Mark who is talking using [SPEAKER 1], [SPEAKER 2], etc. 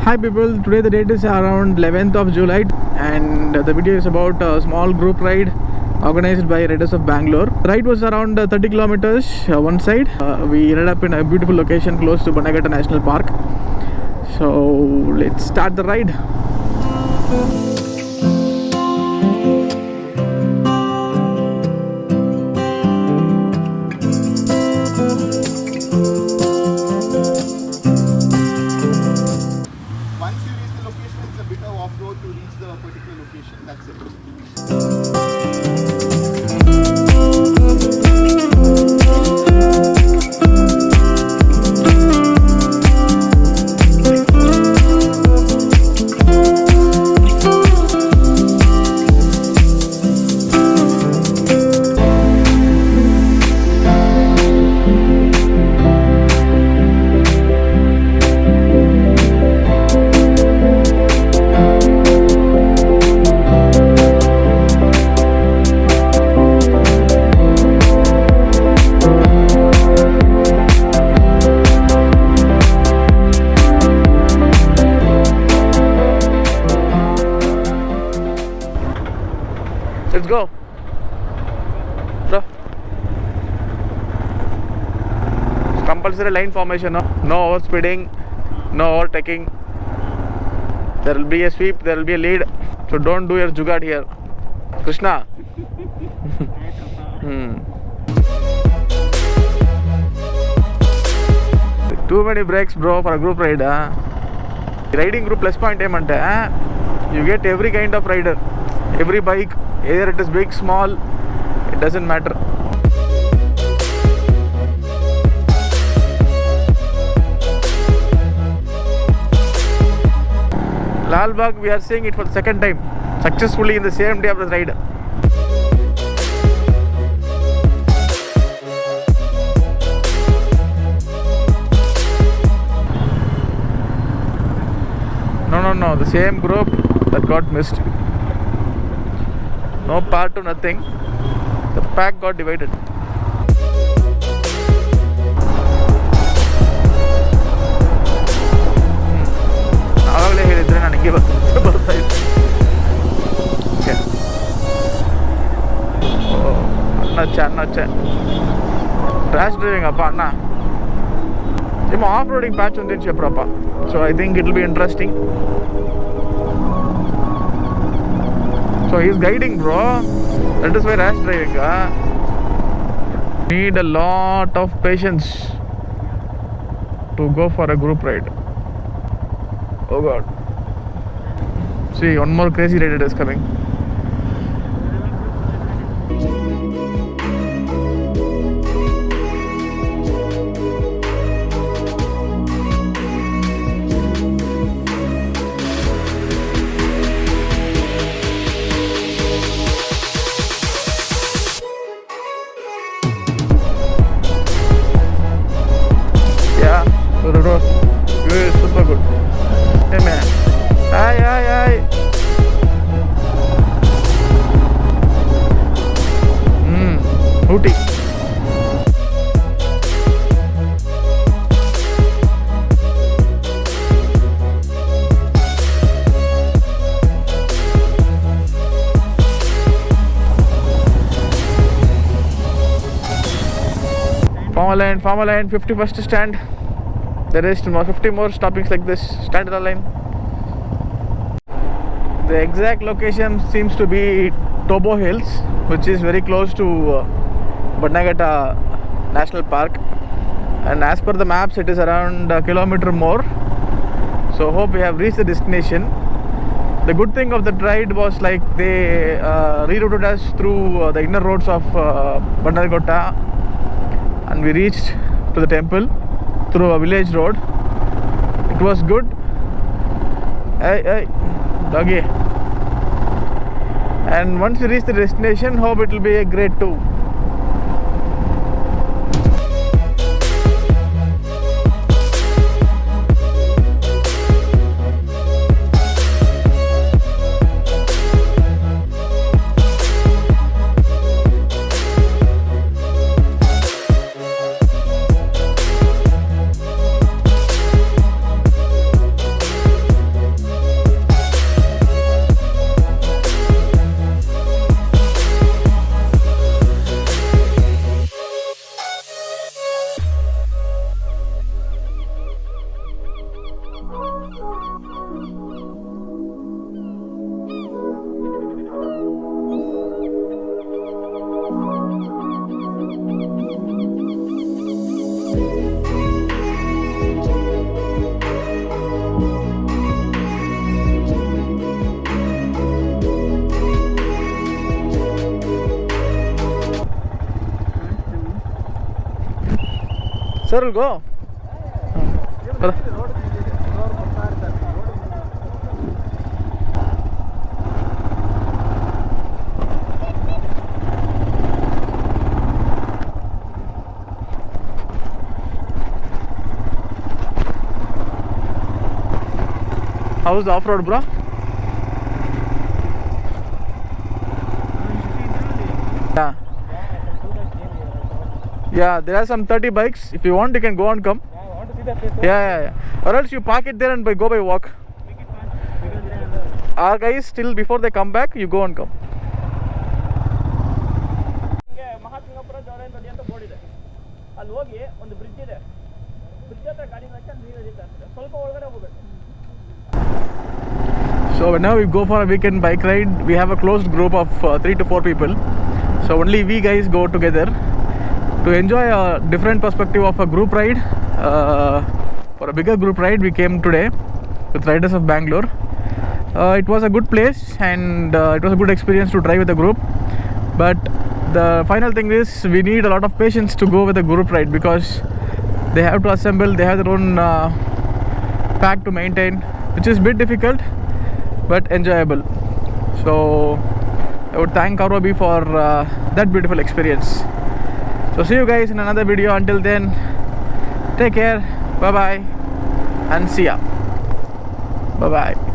[SPEAKER 1] Hi people, today the date is around 11th of July and the video is about a small group ride organized by Riders of Bangalore. The ride was around 30 kilometers one side. We ended up in a beautiful location close to Bangalore National Park. So let's start the ride.
[SPEAKER 2] To reach the particular location, that's it.
[SPEAKER 1] Let's go. Bro. It's compulsory line formation. No overspeeding, no overtaking. There will be a sweep, there will be a lead. So don't do your jugaad here. Krishna. Too many brakes, bro, for a group ride. Riding group plus point you get every kind of rider, every bike. Either it is big, small, it doesn't matter. Lal Bagh, we are seeing it for the second time, successfully in the same day of the ride. No, the same group that got missed. No part to nothing. The pack got divided. ಆವಾಗಲೇ ಹೇಳಿದ್ರೆ ನಾನು ಹಿಂಗೆ ಬರ್ತಾ ಇದ್ದೆ. Okay, ಅಣ್ಣ rash driving ಅಪ್ಪ ಅಣ್ಣ. ನಿಮ್ಮ ಆಫ್ ರೋಡಿಂಗ್ ಪ್ಯಾಚ್ ಒಂದು చెప్పరప్ప. So I think it will be interesting. So he's guiding, bro. That is why rash driving. Need a lot of patience to go for a group ride. Oh God. See, one more crazy rider is coming. Bro, you are super good. Hey man. Hi. Hooty. Farmer line, 51st stand. There is 50 more stoppings like this. Stand in the line. The exact location seems to be Tobo Hills, which is very close to Bangalore National Park. And as per the maps, it is around a kilometer more. So hope we have reached the destination. The good thing of the ride was like they rerouted us through the inner roads of Bangalore, and we reached to the temple through a village road. It was good. Hey, doggy. And once we reach the destination, hope it will be a great tour. Sir will go. How's the off-road, bro? Yeah. Yeah, there are some 30 bikes. If you want, you can go and come.
[SPEAKER 3] I want to see the place.
[SPEAKER 1] Yeah. Or else you park it there and go by walk. Our guys, still before they come back, you go and come.
[SPEAKER 3] ಮಹಾಸಿಂಗಪುರ ಜೋರಾಯನ್ ನದಿ ಅಂತ board ಇದೆ. ಅಲ್ಲಿ ಹೋಗಿ ಒಂದು bridge ಇದೆ. Bridge ಹತ್ರ ಗಾಡಿ ಹಾಕಿ ನೀರು ಹರಿತಾ ಇರ್ತದೆ. ಸ್ವಲ್ಪ ಒಳಗಡೆ ಹೋಗಬೇಕು.
[SPEAKER 1] So whenever we go for a weekend bike ride, we have a closed group of 3 to 4 people. So only we guys go together to enjoy a different perspective of a group ride. For a bigger group ride, we came today with riders of Bangalore. It was a good place and it was a good experience to drive with a group. But the final thing is we need a lot of patience to go with a group ride because they have to assemble, they have their own pack to maintain, which is a bit difficult but enjoyable. So I would thank Karobi for that beautiful experience. So see you guys in another video. Until then, take care, bye bye and see ya. Bye bye.